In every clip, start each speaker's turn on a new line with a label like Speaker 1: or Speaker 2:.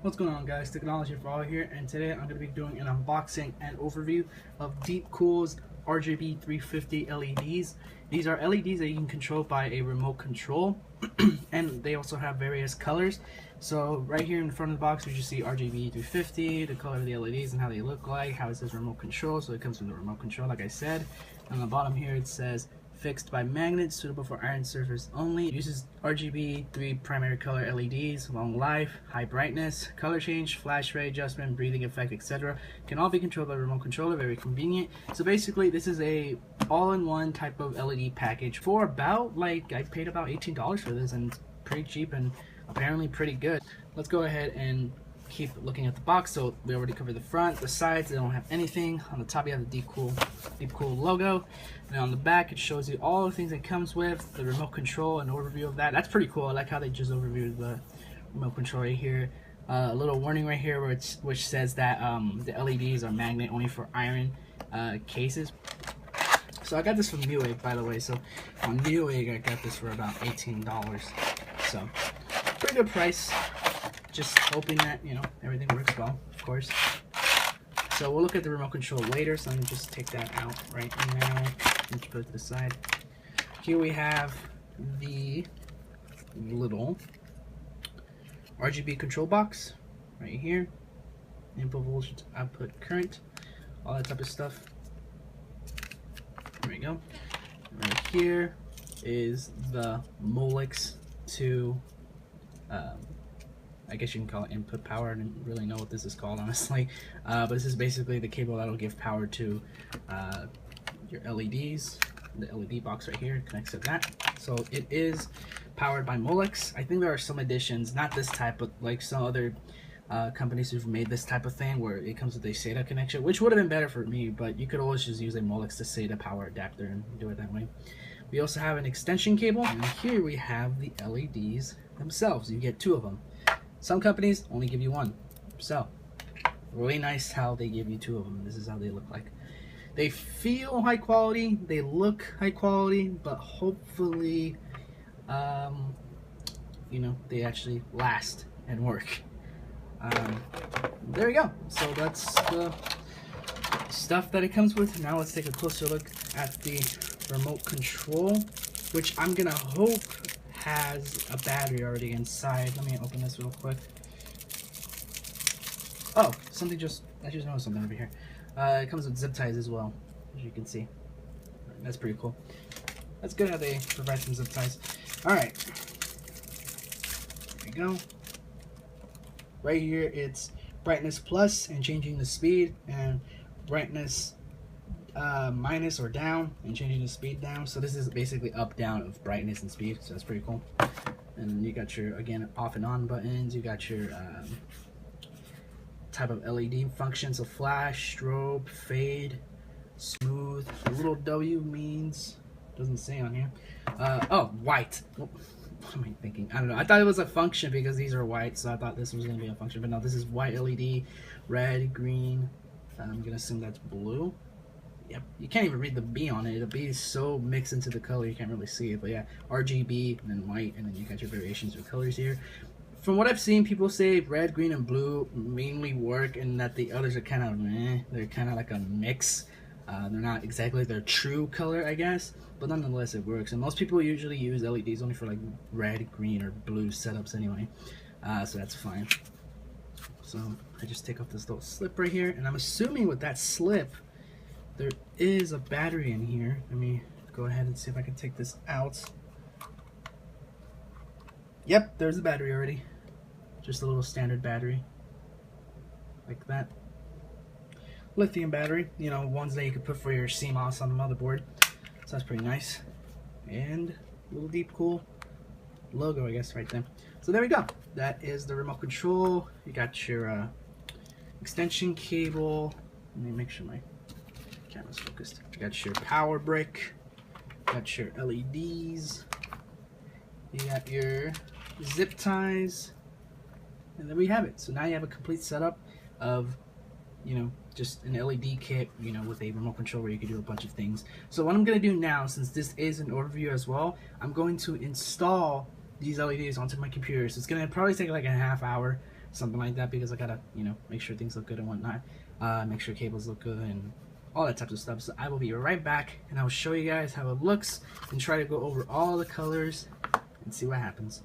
Speaker 1: What's going on, guys? Technology for all here, and today I'm going to be doing an unboxing and overview of DeepCool's RGB 350 LEDs. These are LEDs that you can control by a remote control, and they also have various colors. So right here in the front of the box, you just see RGB 350, the color of the LEDs and how they look like, how it says remote control. So it comes from the remote control, like I said. On the bottom here, it says fixed by magnets, suitable for iron surface only. Uses RGB 3 primary color LEDs, long life, high brightness, color change, flash ray adjustment, breathing effect, etc. Can all be controlled by remote controller. Very convenient. So basically, this is a all-in-one type of LED package for about, like, I paid about $18 for this, and it's pretty cheap and apparently pretty good. Let's go ahead and keep looking at the box. So we already covered the front, the sides, they don't have anything. On the top you have the DeepCool logo, and on the back it shows you all the things it comes with, the remote control, and overview of that. That's pretty cool. I like how they just overviewed the remote control right here. A little warning right here which says that the LEDs are magnet only for iron cases. So I got this from Newegg, by the way. So on Newegg I got this for about $18. So pretty good price. Just hoping that, you know, everything works well, of course. So we'll look at the remote control later, so let me just take that out right now and put it to the side. Here we have the little RGB control box right here. Input voltage, output current, all that type of stuff. There we go. Right here is the Molex to I guess you can call it input power. I didn't really know what this is called, honestly. But this is basically the cable that'll give power to your LEDs. The LED box right here connects to that. So it is powered by Molex. I think there are some additions, not this type, but like some other companies who've made this type of thing where it comes with a SATA connection, which would have been better for me, but you could always just use a Molex to SATA power adapter and do it that way. We also have an extension cable, and here we have the LEDs themselves. You get two of them. Some companies only give you one. So really nice how they give you two of them. This is how they look like. They feel high quality, they look high quality, but hopefully you know, they actually last and work. There we go. So that's the stuff that it comes with. Now let's take a closer look at the remote control, which I'm gonna hope has a battery already inside. Let me open this real quick. Oh, I just noticed something over here. It comes with zip ties as well, as you can see. That's pretty cool. That's good how they provide some zip ties. Alright. There we go. Right here it's brightness plus and changing the speed, and brightness minus or down and changing the speed down. So this is basically up down of brightness and speed, so that's pretty cool. And you got your, again, off and on buttons. You got your type of LED functions, so flash, strobe, fade, smooth. The little W means, doesn't say on here. Oh, white. What am I thinking? I don't know. I thought it was a function because these are white, so I thought this was going to be a function, but no, this is white LED, red, green. I'm going to assume that's blue. Yep, you can't even read the B on it. The B is so mixed into the color you can't really see it. But yeah, RGB and then white, and then you got your variations of colors here. From what I've seen, people say red, green, and blue mainly work, and that the others are kind of meh. They're kind of like a mix. They're not exactly their true color, I guess, but nonetheless it works. And most people usually use LEDs only for like red, green, or blue setups anyway, so that's fine. So I just take off this little slip right here, and I'm assuming with that slip there is a battery in here. Let me go ahead and see if I can take this out. Yep, there's a battery already. Just a little standard battery. Like that. Lithium battery. You know, ones that you could put for your CMOS on the motherboard. So that's pretty nice. And a little DeepCool logo, I guess, right there. So there we go. That is the remote control. You got your extension cable. Let me make sure my camera's focused. You got your power brick, got your LEDs, you got your zip ties, and then we have it. So now you have a complete setup of, you know, just an LED kit, you know, with a remote control where you can do a bunch of things. So what I'm going to do now, since this is an overview as well, I'm going to install these LEDs onto my computer. So it's going to probably take like a half hour something like that, because I gotta, you know, make sure things look good and whatnot, make sure cables look good and all that types of stuff. So I will be right back and I'll show you guys how it looks and try to go over all the colors and see what happens.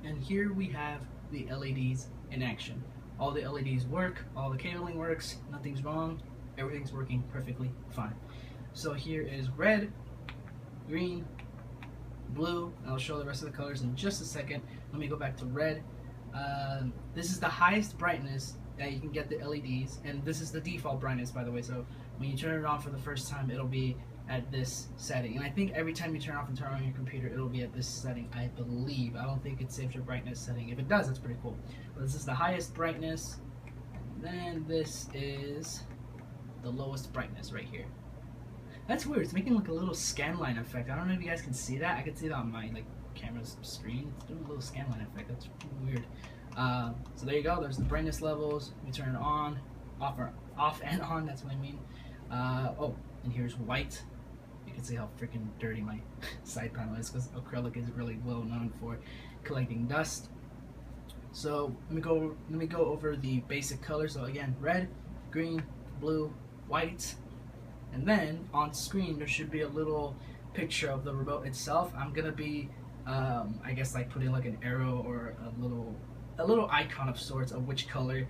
Speaker 1: And here we have the LEDs in action. All the LEDs work, all the cabling works, nothing's wrong, everything's working perfectly fine. So here is red, green, blue, and I'll show the rest of the colors in just a second. Let me go back to red. This is the highest brightness that you can get the LEDs, and this is the default brightness, by the way. So when you turn it on for the first time, it'll be at this setting, and I think every time you turn off and turn on your computer, it'll be at this setting, I believe. I don't think it saves your brightness setting. If it does, it's pretty cool. But this is the highest brightness, and then this is the lowest brightness right here. That's weird. It's making like a little scanline effect. I don't know if you guys can see that. I can see that on my camera's screen. It's doing a little scanline effect. That's weird. So there you go. There's the brightness levels. We turn it on, off and on. That's what I mean. Oh, and here's white. You can see how freaking dirty my side panel is, because acrylic is really well known for collecting dust. So let me go over the basic colors. So again, red, green, blue, white, and then on screen there should be a little picture of the remote itself. I'm gonna be I guess like putting like an arrow or a little icon of sorts of which color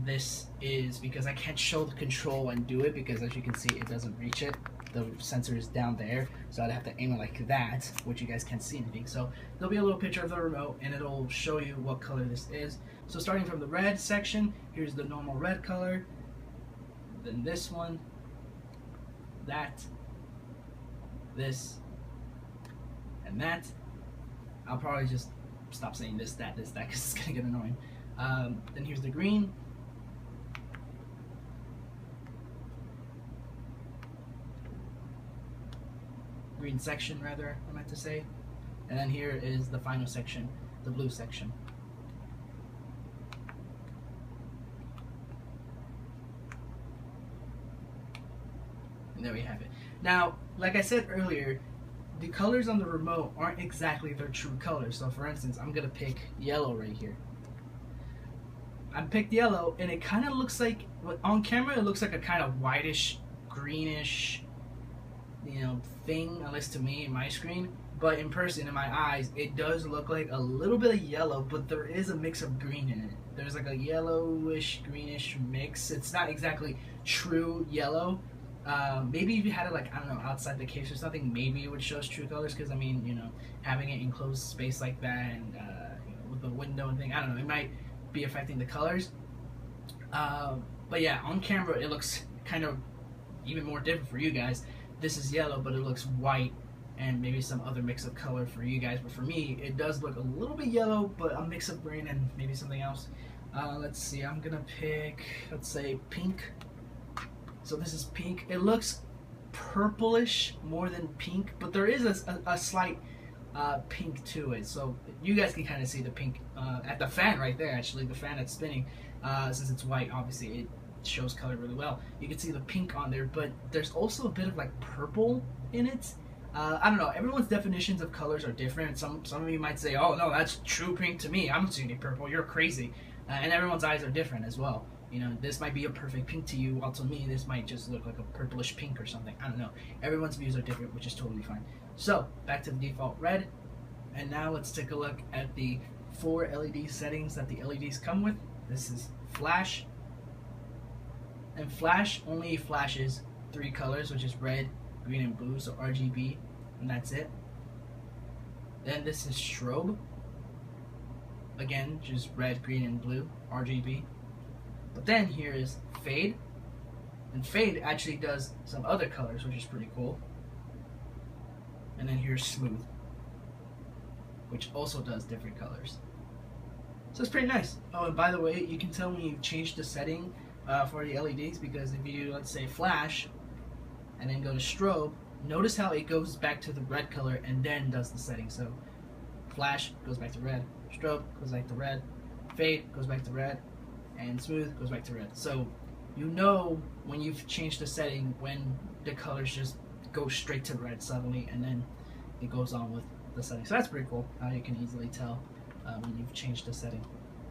Speaker 1: this is, because I can't show the control and do it, because as you can see it doesn't reach it. The sensor is down there, so I'd have to aim it like that, which you guys can't see anything. So there'll be a little picture of the remote and it'll show you what color this is. So starting from the red section, here's the normal red color, then this one, that, this, and that. I'll probably just stop saying this, that, because it's gonna get annoying. Then here's the green. Green section, rather, I meant to say. And then here is the final section, the blue section. And there we have it. Now, like I said earlier, the colors on the remote aren't exactly their true colors. So for instance, I'm gonna pick yellow right here. I picked yellow, and it kind of looks like, on camera it looks like a kind of whitish, greenish, you know, thing, at least to me in my screen. But in person, in my eyes, it does look like a little bit of yellow, but there is a mix of green in it. There's like a yellowish, greenish mix. It's not exactly true yellow. Maybe if you had it like, I don't know, outside the case or something, maybe it would show us true colors, because I mean, you know, having it in closed space like that, and you know, with the window and thing, I don't know, it might be affecting the colors. But yeah, on camera it looks kind of even more different for you guys. This is yellow, but it looks white, and maybe some other mix of color for you guys. But for me, it does look a little bit yellow, but a mix of green and maybe something else. Let's see, I'm gonna pick, let's say, pink. So this is pink. It looks purplish more than pink, but there is a slight pink to it. So you guys can kind of see the pink at the fan right there, actually, the fan that's spinning. Since it's white, obviously it shows color really well. You can see the pink on there, but there's also a bit of like purple in it. I don't know, everyone's definitions of colors are different. Some of you might say, oh no, that's true pink to me, I'm seeing purple, you're crazy. And everyone's eyes are different as well. You know, this might be a perfect pink to you, while to me this might just look like a purplish pink or something. I don't know, everyone's views are different, which is totally fine. So back to the default red, and now let's take a look at the 4 LED settings that the LEDs come with. This is flash, and flash only flashes 3 colors, which is red, green, and blue, so RGB, and that's it. Then this is strobe, again just red, green, and blue, RGB. But then here is fade, and fade actually does some other colors, which is pretty cool. And then here's smooth, which also does different colors. So it's pretty nice. Oh, and by the way, you can tell when you've changed the setting for the LEDs, because if you, let's say, flash and then go to strobe, notice how it goes back to the red color and then does the setting. So flash goes back to red, strobe goes back to red, fade goes back to red, and smooth goes back to red. So you know when you've changed the setting, when the colors just go straight to red suddenly, and then it goes on with the setting. So that's pretty cool how you can easily tell when you've changed the setting.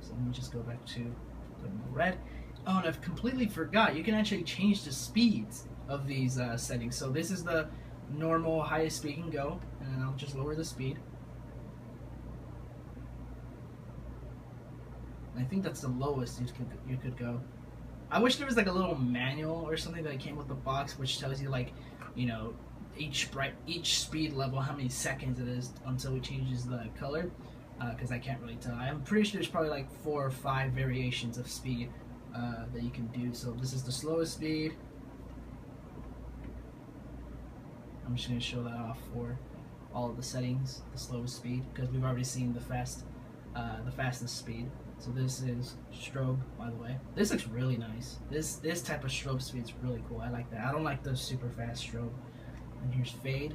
Speaker 1: So let me just go back to the red. Oh, and I've completely forgot, you can actually change the speeds of these settings. So this is the normal highest speed you can go, and then I'll just lower the speed. I think that's the lowest you could go. I wish there was like a little manual or something that came with the box, which tells you, like, you know, each speed level, how many seconds it is until it changes the color. Because I can't really tell. I'm pretty sure there's probably like 4 or 5 variations of speed that you can do. So this is the slowest speed. I'm just going to show that off for all of the settings. The slowest speed, because we've already seen the fastest speed. So this is strobe, by the way. This looks really nice. This type of strobe speed is really cool. I like that. I don't like the super fast strobe. And here's fade.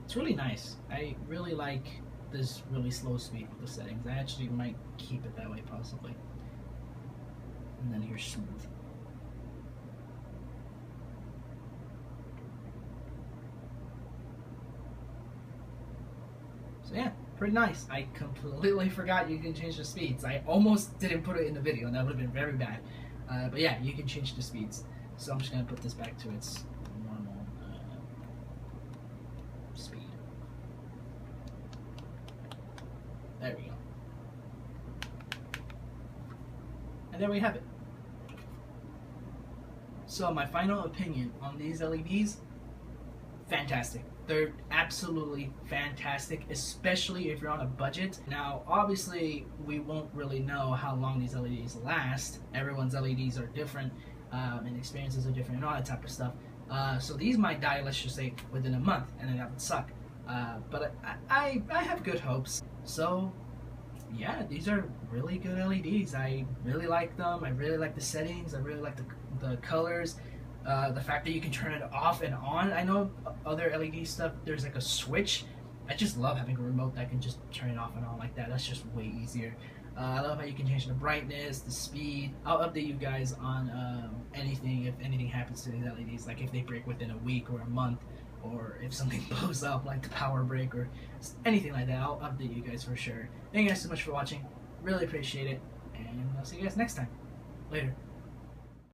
Speaker 1: It's really nice. I really like this really slow speed with the settings. I actually might keep it that way possibly. And then here's smooth. So yeah, pretty nice. I completely forgot you can change the speeds. I almost didn't put it in the video, and that would have been very bad. But yeah, you can change the speeds. So I'm just going to put this back to its normal speed. There we go. And there we have it. So my final opinion on these LEDs, fantastic. They're absolutely fantastic, especially if you're on a budget. Now, obviously, we won't really know how long these LEDs last. Everyone's LEDs are different, and experiences are different, and all that type of stuff. So these might die, let's just say, within a month, and then that would suck. But I have good hopes. So, yeah, these are really good LEDs. I really like them. I really like the settings. I really like the colors. The fact that you can turn it off and on. I know other LED stuff, there's like a switch. I just love having a remote that can just turn it off and on like that. That's just way easier. I love how you can change the brightness, the speed. I'll update you guys on anything, if anything happens to these LEDs, like if they break within a week or a month, or if something blows up like the power break or anything like that. I'll update you guys for sure. Thank you guys so much for watching. Really appreciate it, and I'll see you guys next time. Later.